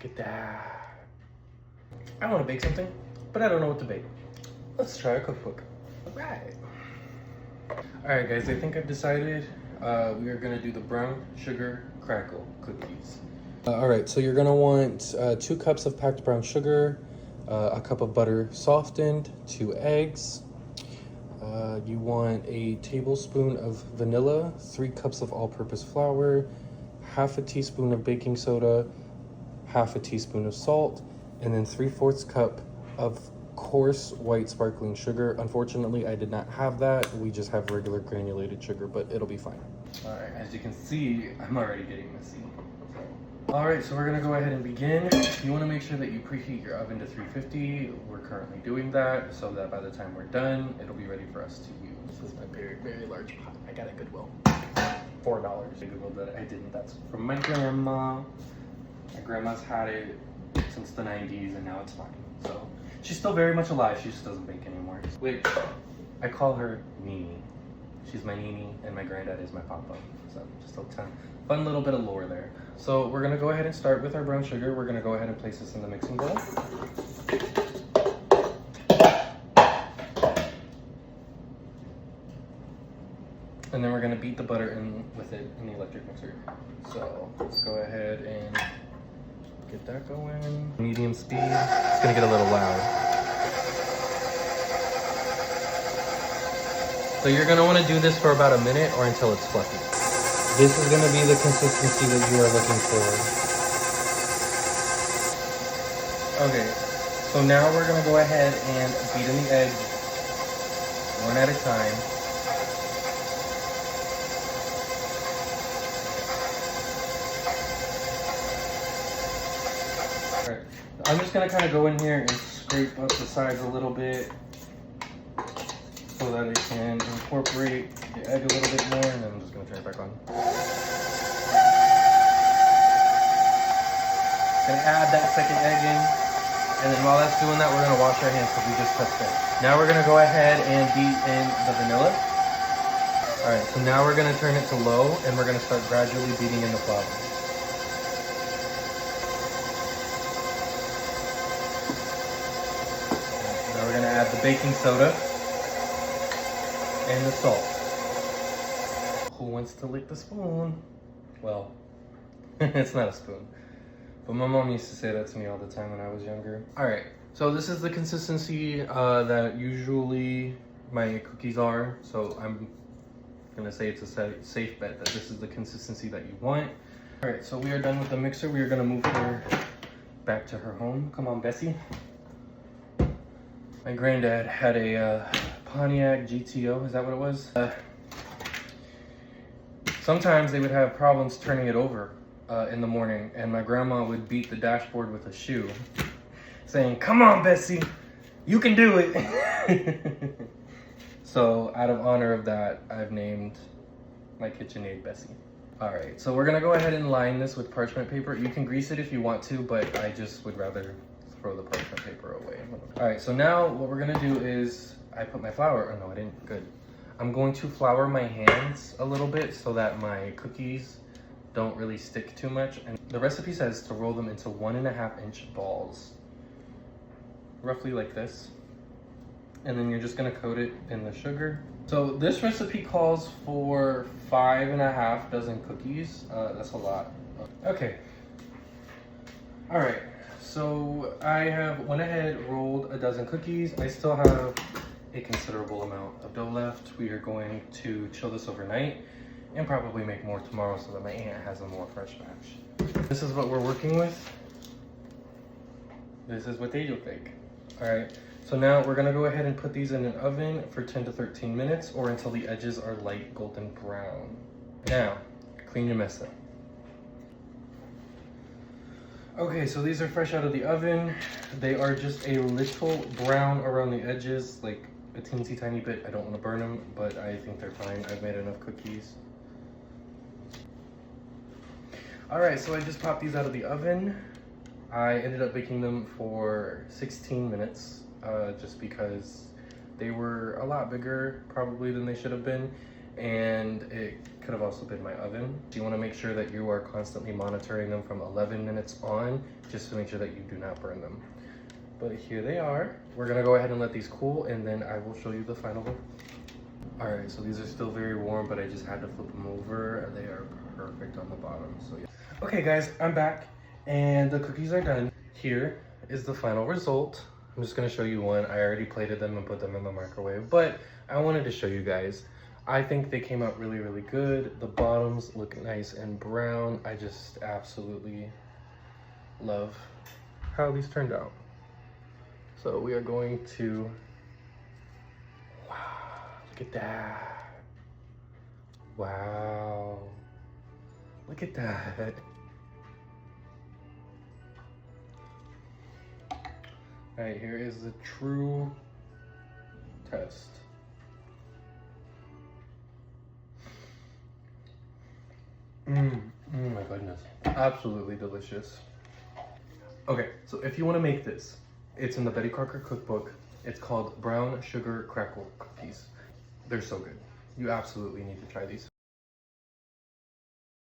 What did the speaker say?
Look at that. I want to bake something, but I don't know what to bake. Let's try a cookbook. All right. All right, guys, I think I've decided we are gonna do the brown sugar crackle cookies. All right, so you're gonna want 2 cups of packed brown sugar, a cup of butter softened, 2 eggs. You want a tablespoon of vanilla, 3 cups of all-purpose flour, half a teaspoon of baking soda, half a teaspoon of salt, and then 3/4 cup of coarse white sparkling sugar. Unfortunately, I did not have that. We just have regular granulated sugar, but it'll be fine. All right, as you can see, I'm already getting messy. All right, so we're gonna go ahead and begin. You wanna make sure that you preheat your oven to 350. We're currently doing that so that by the time we're done, it'll be ready for us to use. This is my very, very large pot. I got it Goodwill. $4. Goodwill that I didn't. That's from my grandma. My grandma's had it since the 90s and now it's mine. So she's still very much alive. She just doesn't bake anymore. Which I call her Nini. She's my Nini and my granddad is my papa. So just a fun little bit of lore there. So we're gonna go ahead and start with our brown sugar. We're gonna go ahead and place this in the mixing bowl. And then we're gonna beat the butter in with it in the electric mixer. So let's go ahead and get that going. Medium speed. It's gonna get a little loud. So you're gonna wanna do this for about a minute or until it's fluffy. This is gonna be the consistency that you are looking for. Okay, so now we're gonna go ahead and beat in the eggs one at a time. I'm just gonna kind of go in here and scrape up the sides a little bit so that it can incorporate the egg a little bit more, and then I'm just gonna turn it back on. Gonna add that second egg in, and then while that's doing that, we're gonna wash our hands because we just touched it. Now we're gonna go ahead and beat in the vanilla. All right, so now we're gonna turn it to low, and we're gonna start gradually beating in the flour. We're gonna add the baking soda and the salt. Who wants to lick the spoon? Well, it's not a spoon, but my mom used to say that to me all the time when I was younger. All right, so this is the consistency that usually my cookies are. So I'm gonna say it's a safe bet that this is the consistency that you want. All right, so we are done with the mixer. We are gonna move her back to her home. Come on, Bessie. My granddad had a Pontiac GTO, is that what it was? Sometimes they would have problems turning it over in the morning, and my grandma would beat the dashboard with a shoe, saying, "Come on, Bessie, you can do it." So out of honor of that, I've named my KitchenAid Bessie. All right, so we're gonna go ahead and line this with parchment paper. You can grease it if you want to, but I just would rather throw the parchment paper away. All right, so now what we're gonna do is, I put my flour, oh no, I didn't, good. I'm going to flour my hands a little bit so that my cookies don't really stick too much. And the recipe says to roll them into 1.5 inch balls, roughly like this. And then you're just gonna coat it in the sugar. So this recipe calls for 5.5 dozen cookies. That's a lot. Okay. All right. So I have went ahead, rolled a dozen cookies. I still have a considerable amount of dough left. We are going to chill this overnight and probably make more tomorrow so that my aunt has a more fresh batch. This is what we're working with. This is what they look like. All right, so now we're gonna go ahead and put these in an oven for 10 to 13 minutes or until the edges are light golden brown. Now, clean your mess up. Okay, so these are fresh out of the oven. They are just a little brown around the edges, like a teensy tiny bit. I don't want to burn them, but I think they're fine. I've made enough cookies. All right, so I just popped these out of the oven. I ended up baking them for 16 minutes, just because they were a lot bigger probably than they should have been. and it could have also been my oven. You want to make sure that you are constantly monitoring them from 11 minutes on, just to make sure that you do not burn them. But here they are. We're gonna go ahead and let these cool, and then I will show you the final look. All right, so these are still very warm, but I just had to flip them over. They are perfect on the bottom, so yeah. Okay guys, I'm back, and the cookies are done. Here is the final result. I'm just gonna show you one. I already plated them and put them in the microwave, but I wanted to show you guys. I think they came out really, really good. The bottoms look nice and brown. I just absolutely love how these turned out. So we are going to, wow, look at that. Wow, look at that. All right, here is the true test. Oh my goodness, absolutely delicious. Okay, so if you want to make this, it's in the Betty Crocker cookbook. It's called Brown Sugar Crackle Cookies. They're so good. You absolutely need to try these.